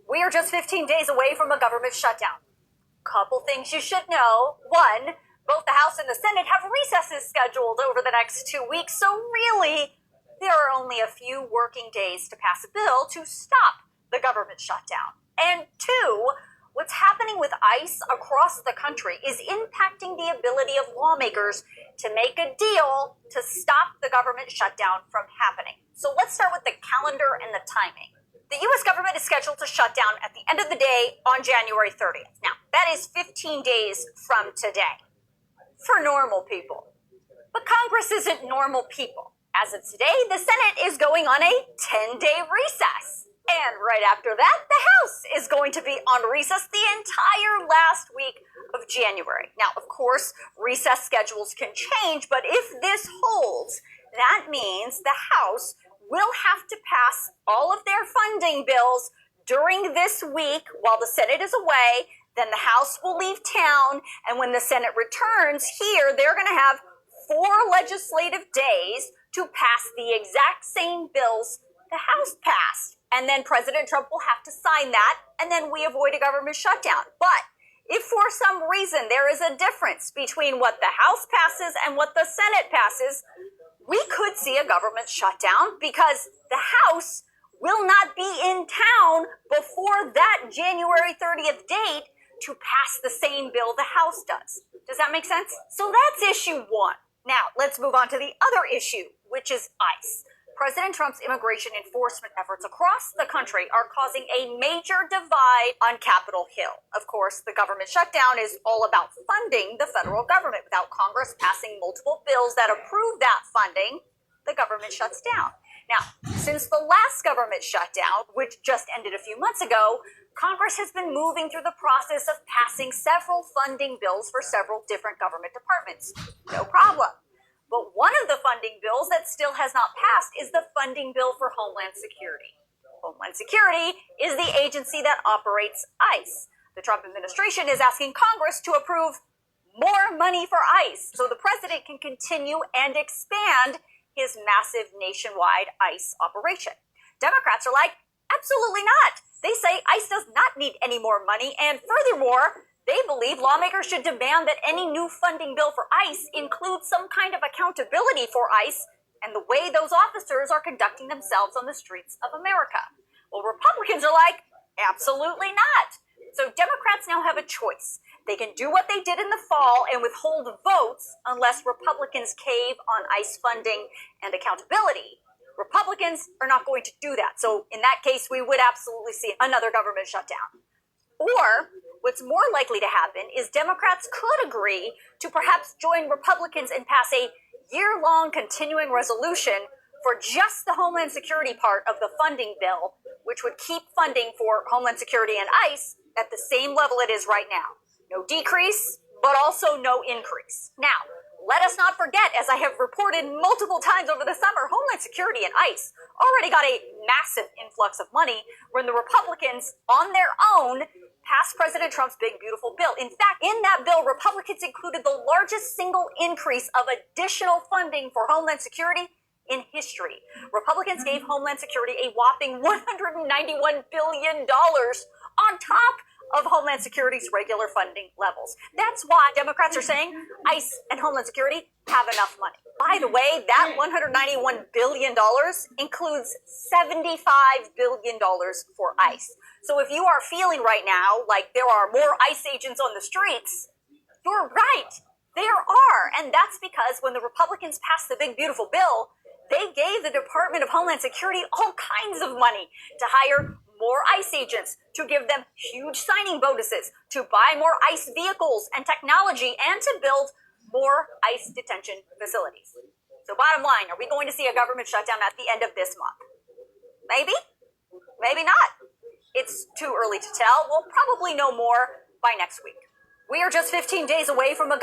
We are just 15 days away from a government shutdown. Couple things you should know. One, both the House and the Senate have recesses scheduled over the next 2 weeks, so really, there are only a few working days to pass a bill to stop the government shutdown. And two, what's happening with ICE across the country is impacting the ability of lawmakers to make a deal to stop the government shutdown from happening. So let's start with the calendar and the timing. The U.S. government is scheduled to shut down at the end of the day on January 30th. Now, that is 15 days from today for normal people. But Congress isn't normal people. As of today, the Senate is going on a 10-day recess. And right after that, the House is going to be on recess the entire last week of January. Now, of course, recess schedules can change, but if this holds, that means the House will have to pass all of their funding bills during this week while the Senate is away. Then the House will leave town, and when the Senate returns here, they're going to have 4 legislative days to pass the exact same bills the House passed. And then President Trump will have to sign that, and then we avoid a government shutdown. But if for some reason there is a difference between what the House passes and what the Senate passes, we could see a government shutdown because the House will not be in town before that January 30th date to pass the same bill the House does. Does that make sense? So that's issue 1. Now, let's move on to the other issue, which is ICE. President Trump's immigration enforcement efforts across the country are causing a major divide on Capitol Hill. Of course, the government shutdown is all about funding the federal government. Without Congress passing multiple bills that approve that funding, the government shuts down. Now, since the last government shutdown, which just ended a few months ago, Congress has been moving through the process of passing several funding bills for several different government departments. No problem. But one of the funding bills that still has not passed is the funding bill for Homeland Security. Homeland Security is the agency that operates ICE. The Trump administration is asking Congress to approve more money for ICE so the president can continue and expand his massive nationwide ICE operation. Democrats are like, absolutely not. They say ICE does not need any more money, and furthermore, they believe lawmakers should demand that any new funding bill for ICE includes some kind of accountability for ICE and the way those officers are conducting themselves on the streets of America. Well, Republicans are like, absolutely not. So Democrats now have a choice. They can do what they did in the fall and withhold votes unless Republicans cave on ICE funding and accountability. Republicans are not going to do that. So in that case, we would absolutely see another government shutdown. Or what's more likely to happen is Democrats could agree to perhaps join Republicans and pass a year-long continuing resolution for just the Homeland Security part of the funding bill, which would keep funding for Homeland Security and ICE at the same level it is right now. No decrease, but also no increase. Now, let us not forget, as I have reported multiple times over the summer, Homeland Security and ICE already got a massive influx of money when the Republicans, on their own, passed President Trump's big, beautiful bill. In fact, in that bill, Republicans included the largest single increase of additional funding for Homeland Security in history. Republicans gave Homeland Security a whopping $191 billion on top of Homeland Security's regular funding levels. That's why Democrats are saying ICE and Homeland Security have enough money. By the way, that $191 billion includes $75 billion for ICE. So if you are feeling right now like there are more ICE agents on the streets, you're right. There are. And that's because when the Republicans passed the big, beautiful bill, they gave the Department of Homeland Security all kinds of money to hire more ICE agents, to give them huge signing bonuses, to buy more ICE vehicles and technology, and to build more ICE detention facilities. So bottom line, are we going to see a government shutdown at the end of this month? Maybe, maybe not. It's too early to tell. We'll probably know more by next week. We are just 15 days away from a